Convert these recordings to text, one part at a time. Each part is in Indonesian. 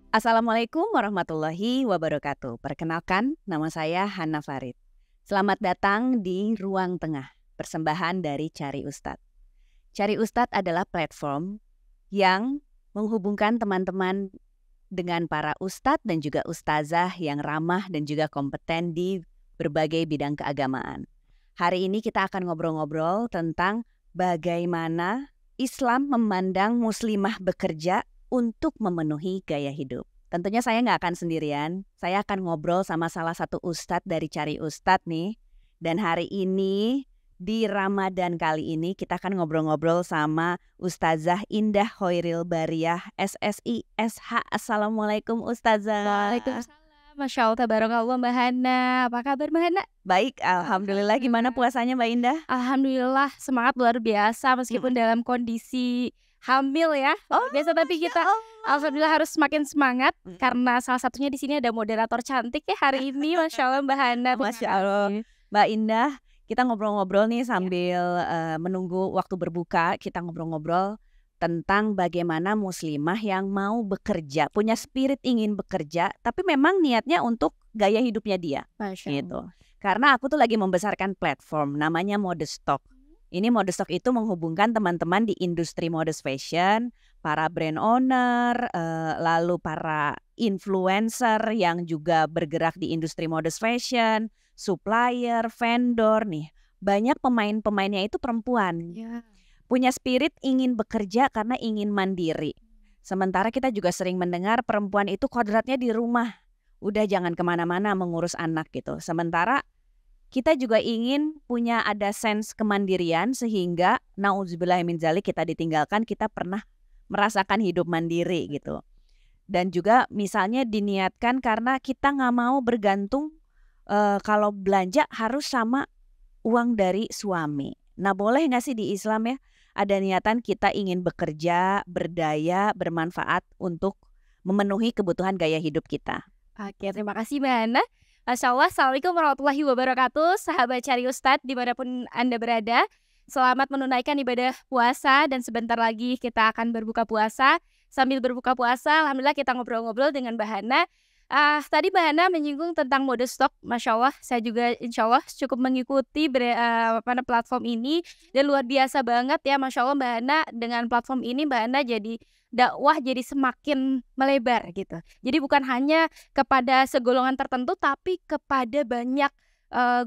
Assalamualaikum warahmatullahi wabarakatuh. Perkenalkan, nama saya Hana Farid. Selamat datang di Ruang Tengah, persembahan dari Cari Ustadz. Cari Ustadz adalah platform yang menghubungkan teman-teman dengan para ustadz dan juga ustazah yang ramah dan juga kompeten di berbagai bidang keagamaan. Hari ini kita akan ngobrol-ngobrol tentang bagaimana Islam memandang muslimah bekerja untuk memenuhi gaya hidup. Tentunya saya nggak akan sendirian, saya akan ngobrol sama salah satu ustadz dari Cari Ustadz nih. Dan hari ini, di Ramadan kali ini kita akan ngobrol-ngobrol sama Ustazah Indah Hoiril Bariah, SSI, SH. Assalamualaikum Ustazah. Waalaikumsalam. Masya Allah, tabarakallah Mbak Hana. Apa kabar Mbak Hana? Baik, Alhamdulillah. Gimana Alhamdulillah. puasanya Mbak Indah? Alhamdulillah, semangat luar biasa meskipun Mm-mm. dalam kondisi hamil ya. Oh, Luar biasa, tapi Masya kita Allah. alhamdulillah harus semakin semangat Mm. karena salah satunya di sini ada moderator cantik ya hari ini. Masya Allah Mbak Hana, terima Masya Allah. kasih. Mbak Indah, kita ngobrol-ngobrol nih Ya. sambil menunggu waktu berbuka. Kita ngobrol-ngobrol tentang bagaimana muslimah yang mau bekerja, punya spirit ingin bekerja, tapi memang niatnya untuk gaya hidupnya dia, Masya gitu. Allah. Karena aku tuh lagi membesarkan platform namanya Modestock. Ini Modestock itu menghubungkan teman-teman di industri modest fashion, para brand owner, lalu para influencer yang juga bergerak di industri modest fashion, supplier, vendor nih. Banyak pemain-pemainnya itu perempuan. Ya. Punya spirit ingin bekerja karena ingin mandiri. Sementara kita juga sering mendengar perempuan itu kodratnya di rumah. Udah jangan kemana-mana mengurus anak gitu. Sementara kita juga ingin punya ada sense kemandirian sehingga nauzubillah min dzalik kita ditinggalkan, kita pernah merasakan hidup mandiri gitu. Dan juga misalnya diniatkan karena kita nggak mau bergantung kalau belanja harus sama uang dari suami. Nah, boleh nggak sih di Islam ya ada niatan kita ingin bekerja, berdaya, bermanfaat untuk memenuhi kebutuhan gaya hidup kita? Oke, terima kasih Mbak Hana. Masya Allah, Assalamualaikum warahmatullahi wabarakatuh. Sahabat Cari Ustadz dimanapun Anda berada, selamat menunaikan ibadah puasa dan sebentar lagi kita akan berbuka puasa. Sambil berbuka puasa, Alhamdulillah kita ngobrol-ngobrol dengan Mbak Hana. Tadi Mbak Hana menyinggung tentang mode stok. Masya Allah, saya juga insya Allah cukup mengikuti platform ini. Dan luar biasa banget ya, Masya Allah Mbak Hana, dengan platform ini Mbak Hana jadi dakwah jadi semakin melebar gitu. Jadi bukan hanya kepada segolongan tertentu tapi kepada banyak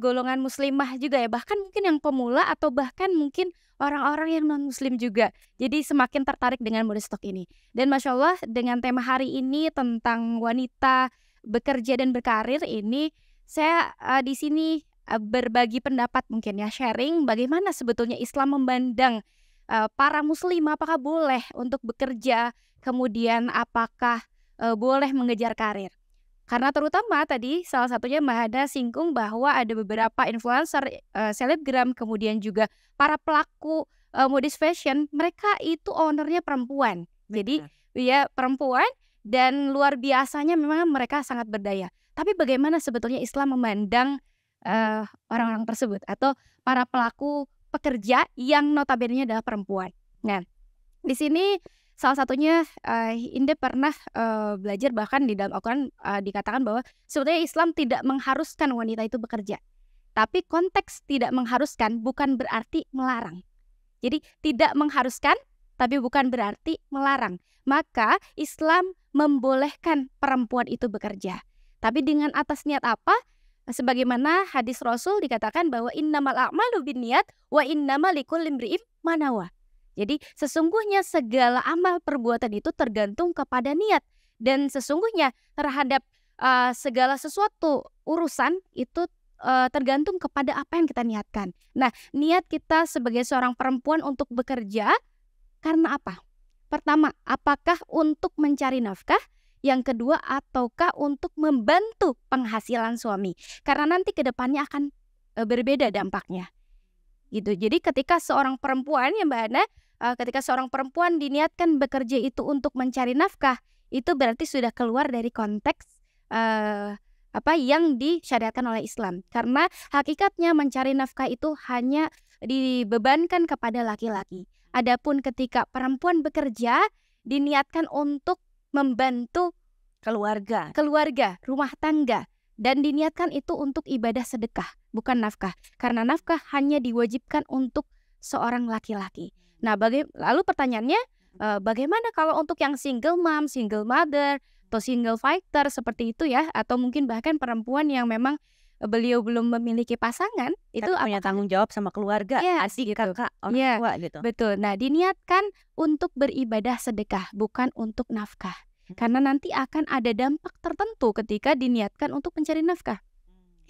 golongan muslimah juga ya, bahkan mungkin yang pemula atau bahkan mungkin orang-orang yang non muslim juga. Jadi semakin tertarik dengan mode stok ini. Dan Masya Allah dengan tema hari ini tentang wanita bekerja dan berkarir ini, saya di sini berbagi pendapat mungkin ya, sharing bagaimana sebetulnya Islam memandang para muslim apakah boleh untuk bekerja, kemudian apakah boleh mengejar karir. Karena terutama tadi salah satunya Mbak Hana singgung bahwa ada beberapa influencer, selebgram, kemudian juga para pelaku modest fashion, mereka itu ownernya perempuan. Jadi Benar. ya perempuan dan luar biasanya memang mereka sangat berdaya. Tapi bagaimana sebetulnya Islam memandang orang-orang tersebut atau para pelaku pekerja yang notabene adalah perempuan. Nah, di sini salah satunya Inde pernah belajar bahkan di dalam Al-Quran dikatakan bahwa sebetulnya Islam tidak mengharuskan wanita itu bekerja. Tapi konteks tidak mengharuskan bukan berarti melarang. Jadi tidak mengharuskan tapi bukan berarti melarang. Maka Islam membolehkan perempuan itu bekerja. Tapi dengan atas niat apa? Sebagaimana hadis Rasul dikatakan bahwa innamal a'malu binniyat wa innamal likulli imri'in ma nawa. Jadi sesungguhnya segala amal perbuatan itu tergantung kepada niat, dan sesungguhnya terhadap segala sesuatu urusan itu tergantung kepada apa yang kita niatkan. Nah, niat kita sebagai seorang perempuan untuk bekerja karena apa? Pertama, apakah untuk mencari nafkah? Yang kedua, ataukah untuk membantu penghasilan suami? Karena nanti ke depannya akan berbeda dampaknya. Gitu. Jadi ketika seorang perempuan ya Mbak Hana, ketika seorang perempuan diniatkan bekerja itu untuk mencari nafkah, itu berarti sudah keluar dari konteks apa yang disyariatkan oleh Islam. Karena hakikatnya mencari nafkah itu hanya dibebankan kepada laki-laki. Adapun ketika perempuan bekerja diniatkan untuk membantu keluarga, rumah tangga, dan diniatkan itu untuk ibadah sedekah, bukan nafkah. Karena nafkah hanya diwajibkan untuk seorang laki-laki. Nah, lalu pertanyaannya, bagaimana kalau untuk yang single mom, single mother, atau single fighter seperti itu ya, atau mungkin bahkan perempuan yang memang beliau belum memiliki pasangan, itu Tapi punya tanggung jawab sama keluarga, Yes, adik, gitu. kakak, orang Iya, tua gitu. betul. Nah, diniatkan untuk beribadah sedekah, bukan untuk nafkah. Karena nanti akan ada dampak tertentu ketika diniatkan untuk mencari nafkah.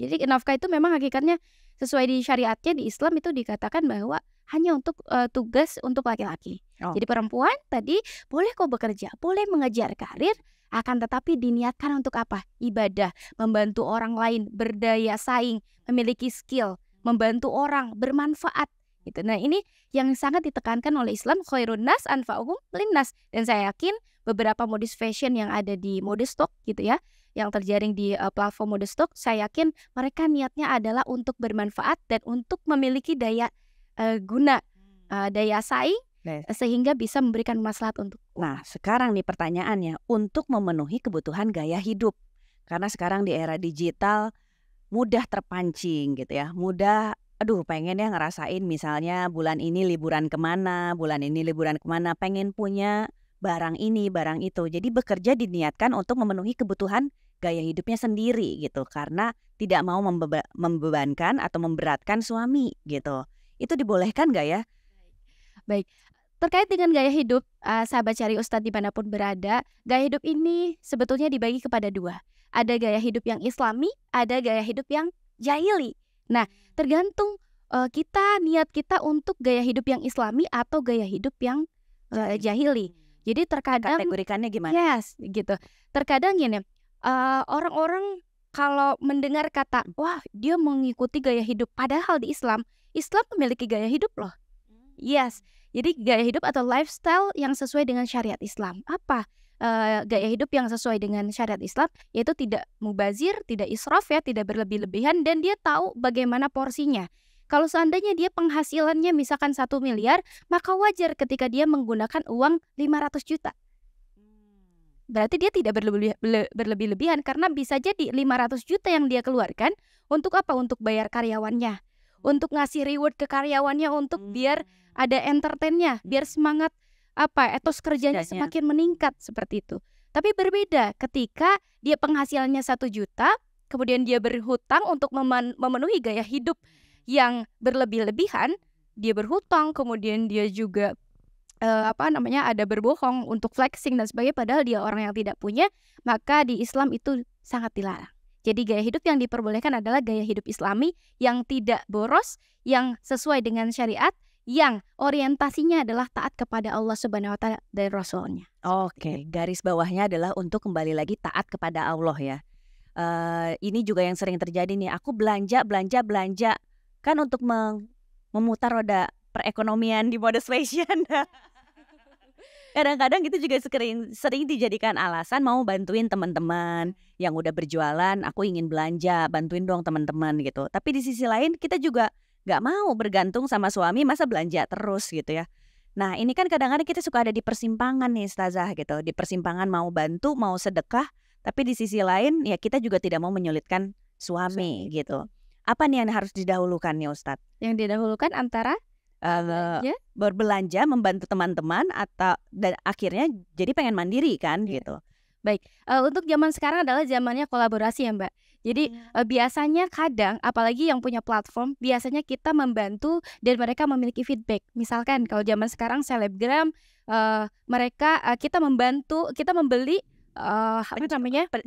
Jadi nafkah itu memang hakikatnya sesuai di syariatnya di Islam itu dikatakan bahwa hanya untuk tugas untuk laki-laki. Oh. Jadi perempuan tadi boleh kok bekerja, boleh mengejar karir, akan tetapi diniatkan untuk apa? Ibadah, membantu orang lain, berdaya saing, memiliki skill, membantu orang, bermanfaat. Gitu. Nah, ini yang sangat ditekankan oleh Islam, khairun nas anfa'uhum linnas. Dan saya yakin beberapa modis fashion yang ada di Modestock gitu ya, yang terjaring di platform Modestock, saya yakin mereka niatnya adalah untuk bermanfaat dan untuk memiliki daya guna, daya saing, sehingga bisa memberikan maslahat untuk. Nah, sekarang nih pertanyaannya, untuk memenuhi kebutuhan gaya hidup. Karena sekarang di era digital mudah terpancing gitu ya, mudah pengen ya ngerasain misalnya bulan ini liburan kemana, pengen punya barang ini, barang itu. Jadi bekerja diniatkan untuk memenuhi kebutuhan gaya hidupnya sendiri gitu, karena tidak mau membebankan atau memberatkan suami gitu. Itu dibolehkan gak ya? Baik, terkait dengan gaya hidup, sahabat Cari Ustadz dimanapun berada, gaya hidup ini sebetulnya dibagi kepada dua. Ada gaya hidup yang islami, ada gaya hidup yang jahili. Nah, tergantung niat kita untuk gaya hidup yang islami atau gaya hidup yang jahili. Jadi terkadang kategorikannya gimana? Yes, gitu. Terkadang gini, orang-orang kalau mendengar kata, wah dia mengikuti gaya hidup, padahal di Islam memiliki gaya hidup loh. Yes, jadi gaya hidup atau lifestyle yang sesuai dengan syariat Islam. Apa gaya hidup yang sesuai dengan syariat Islam? Yaitu tidak mubazir, tidak israf ya, tidak berlebih-lebihan, dan dia tahu bagaimana porsinya. Kalau seandainya dia penghasilannya misalkan 1 miliar, maka wajar ketika dia menggunakan uang 500 juta. Berarti dia tidak berlebih-lebihan, karena bisa jadi 500 juta yang dia keluarkan untuk apa? Untuk bayar karyawannya, untuk ngasih reward ke karyawannya, untuk biar ada entertainnya, biar semangat etos kerjanya semakin meningkat seperti itu. Tapi berbeda ketika dia penghasilannya 1 juta, kemudian dia berhutang untuk memenuhi gaya hidup yang berlebih-lebihan, dia berhutang, kemudian dia juga ada berbohong untuk flexing dan sebagainya, padahal dia orang yang tidak punya, maka di Islam itu sangat dilarang. Jadi gaya hidup yang diperbolehkan adalah gaya hidup Islami yang tidak boros, yang sesuai dengan syariat, yang orientasinya adalah taat kepada Allah Subhanahu wa Ta'ala dan Rasulnya. Oke, garis bawahnya adalah untuk kembali lagi taat kepada Allah ya. Ini juga yang sering terjadi nih, aku belanja kan untuk memutar roda perekonomian di modest fashion. Kadang-kadang itu juga sering dijadikan alasan mau bantuin teman-teman yang udah berjualan, aku ingin belanja, bantuin dong teman-teman gitu. Tapi di sisi lain kita juga gak mau bergantung sama suami, masa belanja terus gitu ya. Nah, ini kan kadang-kadang kita suka ada di persimpangan nih Ustazah gitu. Di persimpangan mau bantu, mau sedekah, tapi di sisi lain ya kita juga tidak mau menyulitkan suami gitu. Apa nih yang harus didahulukan nih Ustadz? Yang didahulukan antara berbelanja, membantu teman-teman, dan akhirnya jadi pengen mandiri kan gitu. Baik, untuk zaman sekarang adalah zamannya kolaborasi ya Mbak. Jadi biasanya kadang, apalagi yang punya platform, biasanya kita membantu dan mereka memiliki feedback. Misalkan kalau zaman sekarang selebgram, kita membantu, kita membeli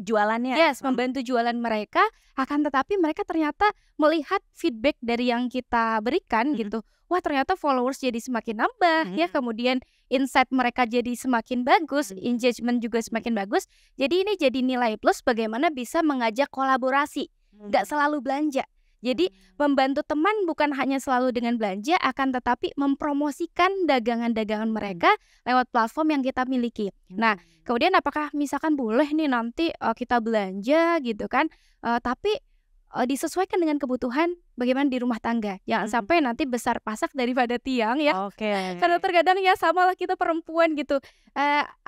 jualannya. Yes, membantu jualan mereka, akan tetapi mereka ternyata melihat feedback dari yang kita berikan gitu. Wah, ternyata followers jadi semakin nambah ya, kemudian insight mereka jadi semakin bagus, engagement juga semakin bagus. Jadi ini jadi nilai plus bagaimana bisa mengajak kolaborasi, nggak selalu belanja. Jadi membantu teman bukan hanya selalu dengan belanja, akan tetapi mempromosikan dagangan-dagangan mereka lewat platform yang kita miliki. Nah, kemudian apakah misalkan boleh nih nanti kita belanja gitu kan, tapi disesuaikan dengan kebutuhan bagaimana di rumah tangga. Jangan sampai nanti besar pasak daripada tiang ya. Oke. Karena terkadang ya samalah kita perempuan gitu.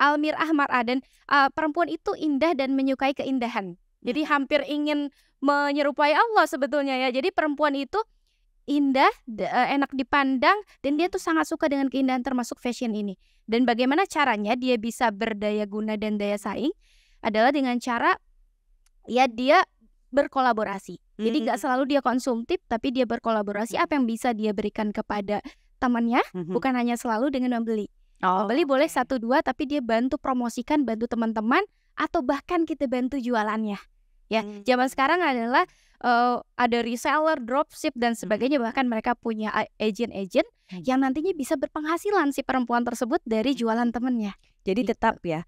Al-mir'ah mar'ah, dan perempuan itu indah dan menyukai keindahan. Jadi hampir ingin menyerupai Allah sebetulnya ya. Jadi perempuan itu indah, enak dipandang, dan dia tuh sangat suka dengan keindahan termasuk fashion ini. Dan bagaimana caranya dia bisa berdaya guna dan daya saing adalah dengan cara ya dia berkolaborasi. Jadi nggak selalu dia konsumtif, tapi dia berkolaborasi. Apa yang bisa dia berikan kepada temannya, bukan hanya selalu dengan membeli. Membeli boleh 1, 2, tapi dia bantu promosikan, bantu teman-teman, atau bahkan kita bantu jualannya. Ya, zaman sekarang adalah ada reseller, dropship dan sebagainya. Bahkan mereka punya agent-agent yang nantinya bisa berpenghasilan si perempuan tersebut dari jualan temennya. Jadi tetap ya,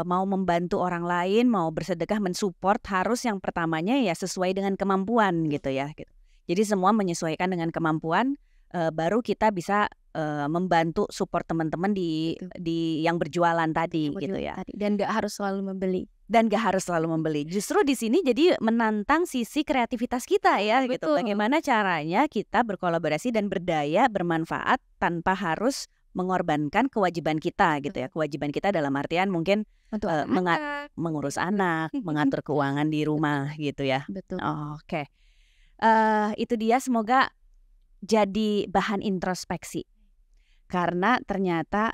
mau membantu orang lain, mau bersedekah, mensupport, harus yang pertamanya ya sesuai dengan kemampuan gitu ya. Gitu. Jadi semua menyesuaikan dengan kemampuan, baru kita bisa membantu support teman-teman di yang berjualan tadi gitu ya. Dan nggak harus selalu membeli. Justru di sini jadi menantang sisi kreativitas kita ya. Gitu. Bagaimana caranya kita berkolaborasi dan berdaya, bermanfaat tanpa harus mengorbankan kewajiban kita gitu ya. Kewajiban kita dalam artian mungkin mengurus anak, mengatur keuangan di rumah gitu ya. Betul. Oke. Itu dia, semoga jadi bahan introspeksi. Karena ternyata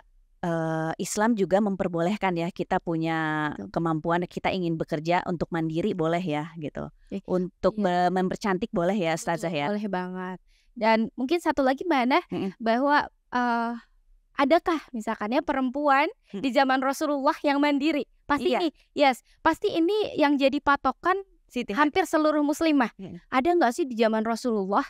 Islam juga memperbolehkan ya, kita punya kemampuan, kita ingin bekerja untuk mandiri boleh ya gitu. Untuk mempercantik boleh ya Ustazah ya. Boleh banget. Dan mungkin satu lagi Mbak Hana, bahwa adakah misalkan ya perempuan di zaman Rasulullah yang mandiri? Pasti pasti ini yang jadi patokan hampir seluruh muslimah. Ada nggak sih di zaman Rasulullah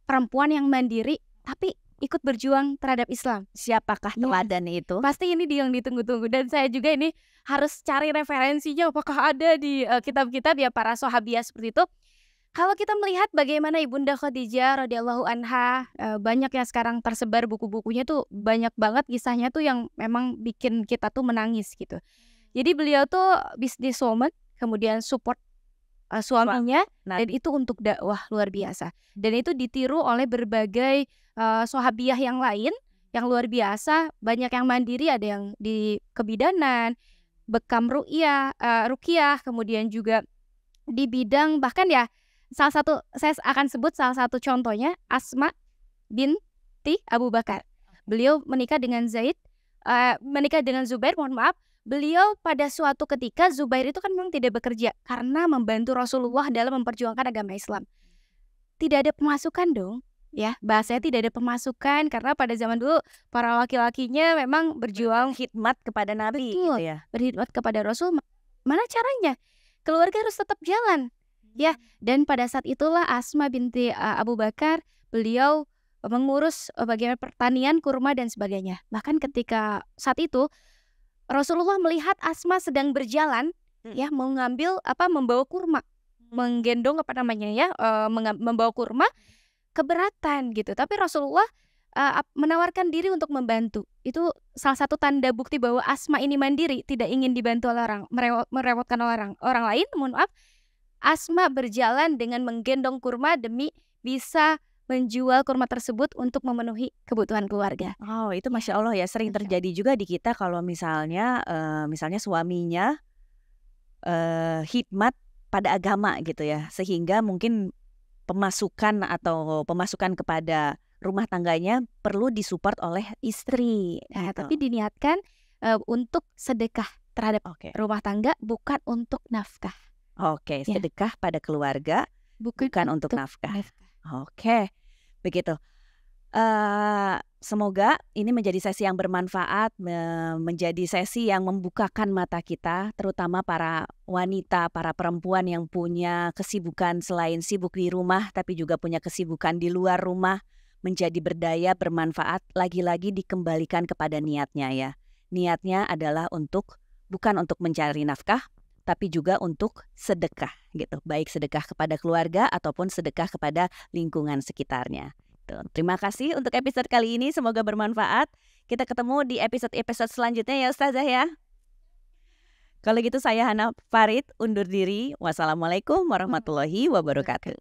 perempuan yang mandiri tapi ikut berjuang terhadap Islam? Siapakah teladan itu? Pasti ini yang ditunggu-tunggu, dan saya juga ini harus cari referensinya apakah ada di kitab-kitab ya para sahabiah seperti itu. Kalau kita melihat bagaimana Ibunda Khadijah radhiyallahu anha, banyak yang sekarang tersebar buku-bukunya tuh, banyak banget kisahnya tuh yang memang bikin kita tuh menangis gitu. Jadi beliau tuh businesswoman, kemudian support suaminya, dan itu untuk dakwah luar biasa. Dan itu ditiru oleh berbagai sahabiah yang lain yang luar biasa. Banyak yang mandiri, ada yang di kebidanan, bekam ruqyah, kemudian juga di bidang bahkan ya salah satu, saya akan sebut salah satu contohnya, Asma binti Abu Bakar. Beliau menikah dengan Zubair, mohon maaf. Beliau pada suatu ketika, Zubair itu kan memang tidak bekerja karena membantu Rasulullah dalam memperjuangkan agama Islam. Tidak ada pemasukan dong, ya, bahasanya tidak ada pemasukan karena pada zaman dulu para laki-lakinya memang berjuang khidmat kepada Nabi. Betul, gitu ya. Berkhidmat kepada Rasul. Mana caranya? Keluarga harus tetap jalan. Ya, dan pada saat itulah Asma binti Abu Bakar, beliau mengurus bagaimana pertanian, kurma dan sebagainya. Bahkan ketika saat itu Rasulullah melihat Asma sedang berjalan, ya, membawa kurma, menggendong membawa kurma, keberatan gitu. Tapi Rasulullah menawarkan diri untuk membantu. Itu salah satu tanda bukti bahwa Asma ini mandiri, tidak ingin dibantu oleh orang, merepotkan orang lain. Mohon maaf. Asma berjalan dengan menggendong kurma demi bisa menjual kurma tersebut untuk memenuhi kebutuhan keluarga. Oh, itu Masya Allah ya, sering terjadi juga di kita kalau misalnya suaminya khidmat pada agama gitu ya, sehingga mungkin pemasukan kepada rumah tangganya perlu disupport oleh istri. Nah, tapi diniatkan untuk sedekah terhadap rumah tangga, bukan untuk nafkah. Oke, sedekah pada keluarga, bukan untuk nafkah. Oke, begitu. Semoga ini menjadi sesi yang bermanfaat, menjadi sesi yang membukakan mata kita, terutama para wanita, para perempuan yang punya kesibukan selain sibuk di rumah, tapi juga punya kesibukan di luar rumah, menjadi berdaya, bermanfaat, lagi-lagi dikembalikan kepada niatnya ya. Niatnya adalah bukan untuk mencari nafkah, tapi juga untuk sedekah gitu. Baik sedekah kepada keluarga ataupun sedekah kepada lingkungan sekitarnya. Terima kasih untuk episode kali ini, semoga bermanfaat. Kita ketemu di episode-episode selanjutnya ya Ustazah ya. Kalau gitu saya Hana Farid undur diri. Wassalamualaikum warahmatullahi wabarakatuh.